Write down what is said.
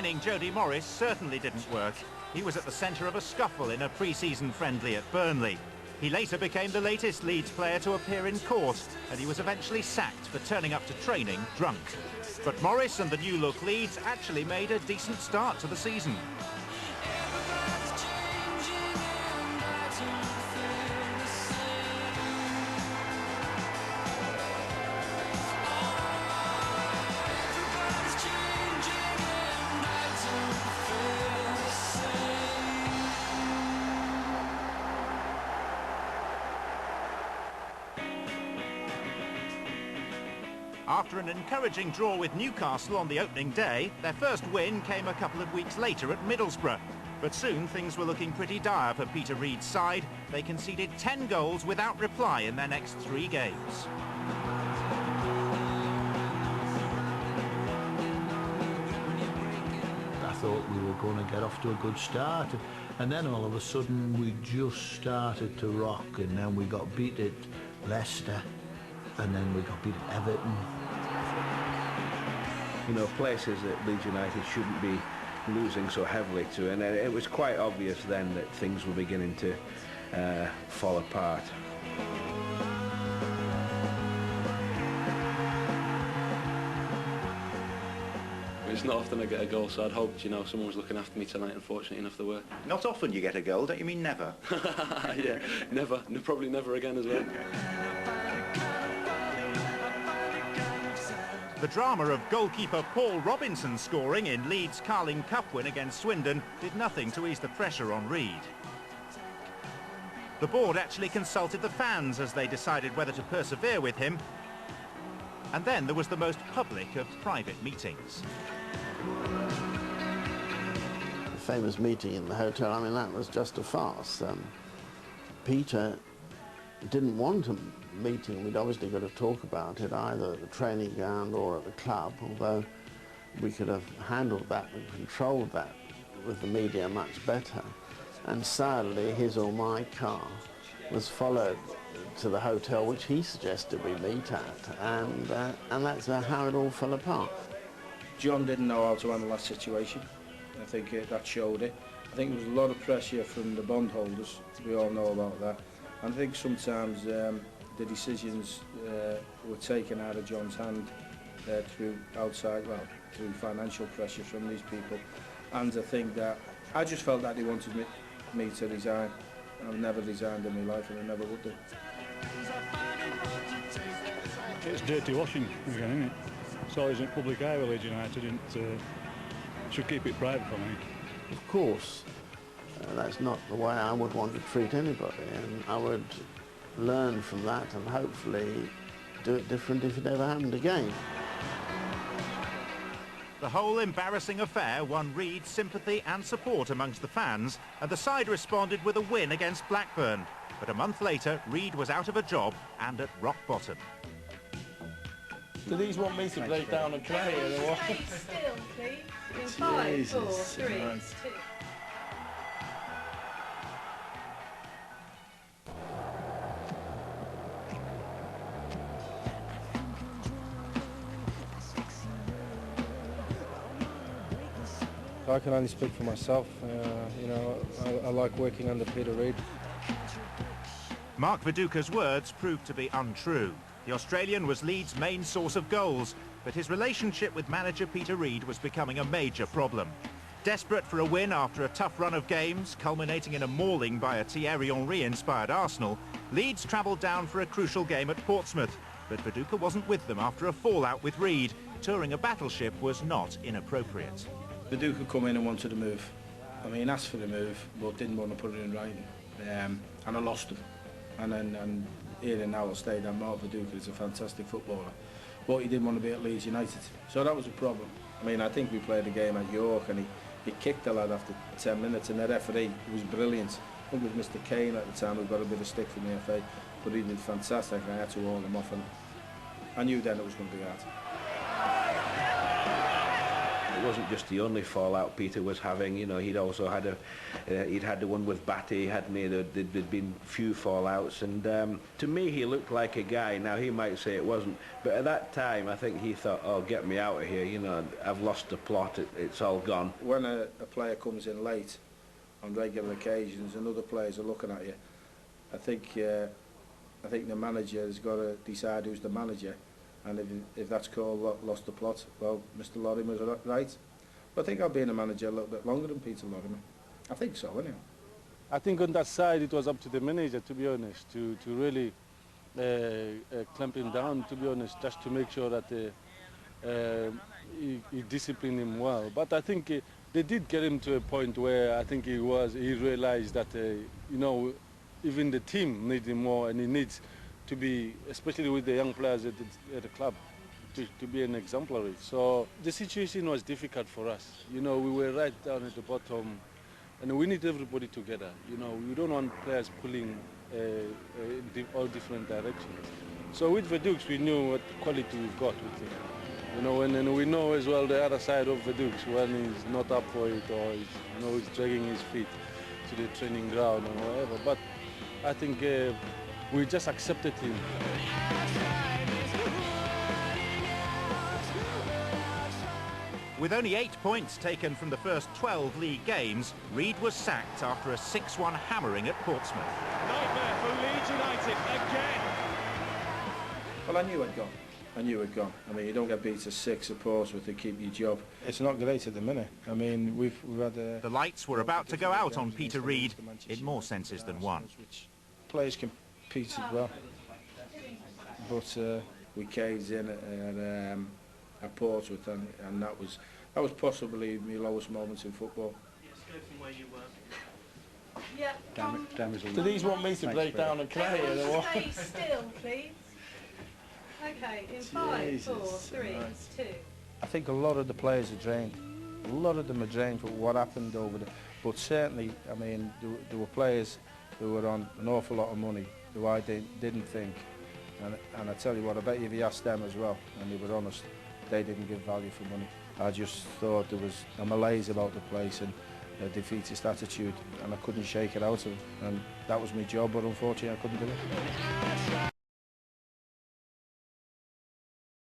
signing Jody Morris certainly didn't work. He was at the centre of a scuffle in a pre-season friendly at Burnley. He later became the latest Leeds player to appear in court, and he was eventually sacked for turning up to training drunk. But Morris and the new-look Leeds actually made a decent start to the season. After an encouraging draw with Newcastle on the opening day, their first win came a couple of weeks later at Middlesbrough. But soon things were looking pretty dire for Peter Reid's side. They conceded 10 goals without reply in their next 3 games. I thought we were going to get off to a good start, and then all of a sudden we just started to rock, and then we got beat at Leicester, and then we got beat at Everton. You know, places that Leeds United shouldn't be losing so heavily to, and it was quite obvious then that things were beginning to fall apart. It's not often I get a goal, so I'd hoped, you know, someone was looking after me tonight. Unfortunately enough, they were. Not often you get a goal, don't you mean never? Yeah, never. Probably never again as well. The drama of goalkeeper Paul Robinson scoring in Leeds' Carling Cup win against Swindon did nothing to ease the pressure on Reid. The board actually consulted the fans as they decided whether to persevere with him. And then there was the most public of private meetings. The famous meeting in the hotel, I mean, that was just a farce. Peter didn't want a meeting. We'd obviously got to talk about it either at the training ground or at the club, although we could have handled that and controlled that with the media much better. And sadly, his or my car was followed to the hotel which he suggested we meet at, and that's how it all fell apart. John didn't know how to handle that situation. I think that showed it. I think there was a lot of pressure from the bondholders. We all know about that. And I think sometimes the decisions were taken out of John's hand through financial pressure from these people. And I think that I just felt that he wanted me to resign. I've never resigned in my life, and I never would do. It's dirty washing again, isn't it? It's always in public eye with Leeds United. Should keep it private for me. Of course, that's not the way I would want to treat anybody, and I would learn from that and hopefully do it different if it ever happened again. The whole embarrassing affair won Reid's sympathy and support amongst the fans, and the side responded with a win against Blackburn. But a month later, Reid was out of a job and at rock bottom. Do these want me to break down and cry here or what? Stay still, please. In 5, 4, 3, 2. I can only speak for myself. You know, I like working under Peter Reid. Mark Viduka's words proved to be untrue. The Australian was Leeds' main source of goals, but his relationship with manager Peter Reid was becoming a major problem. Desperate for a win after a tough run of games, culminating in a mauling by a Thierry Henry-inspired Arsenal, Leeds travelled down for a crucial game at Portsmouth. But Viduka wasn't with them after a fallout with Reid. Touring a battleship was not inappropriate. Viduka come in and wanted to move. I mean, asked for the move, but didn't want to put it in writing. And I lost him. And here and now I'll say that Mark Viduka is a fantastic footballer, but he didn't want to be at Leeds United. So that was a problem. I mean, I think we played a game at York and he kicked the lad after 10 minutes, and the referee was brilliant. I think it was Mr. Kane at the time who got a bit of stick from the FA, but he did fantastic. I had to haul him off, and I knew then it was going to be hard. it wasn't just the only fallout Peter was having. You know, he'd also had he'd had the one with Batty, hadn't he? There'd been few fallouts, and to me he looked like a guy. Now he might say it wasn't, but at that time I think he thought, oh, get me out of here. You know, I've lost the plot. It's all gone. When a player comes in late on regular occasions and other players are looking at you, I think the manager has got to decide who's the manager, and if that's called lost the plot, well, Mr. Lorimer's right. But I think I've been a manager a little bit longer than Peter Lorimer. I think so, anyway. I think on that side it was up to the manager, to be honest, to really clamp him down, to be honest, just to make sure that he disciplined him well. But I think they did get him to a point where I think he realized that, you know, even the team needs him more, and he needs to be, especially with the young players at the club, to be an exemplary. So the situation was difficult for us. You know, we were right down at the bottom, and we need everybody together. You know, we don't want players pulling all different directions. So with Vidukes, we knew what quality we've got with him. You know, and we know as well the other side of Vidukes, when he's not up for it, or he's, you know, he's dragging his feet to the training ground or whatever. But I think we just accepted him. With only 8 points taken from the first 12 league games, Reid was sacked after a 6-1 hammering at Portsmouth. Nightmare for Leeds United again. Well, I knew I'd gone. I knew I'd gone. I mean, you don't get beat to 6 at Portsmouth to keep your job. It's not great at the minute. I mean, we've had The lights were about to go out on Peter Reid in more senses than one. Players competed well, but we caved in at Portsmouth, and that was possibly my lowest moments in football. Yeah, Do these want me to break down and cry or what? Stay still, please. Okay, in 5, 4, 3, 2. I think a lot of the players are drained. A lot of them are drained for what happened over there. But certainly, I mean, there were players who were on an awful lot of money who I didn't think. And I tell you what, I bet if you asked them as well, and they were honest, they didn't give value for money. I just thought there was a malaise about the place and a defeatist attitude, and I couldn't shake it out of them. And that was my job, but unfortunately I couldn't do it.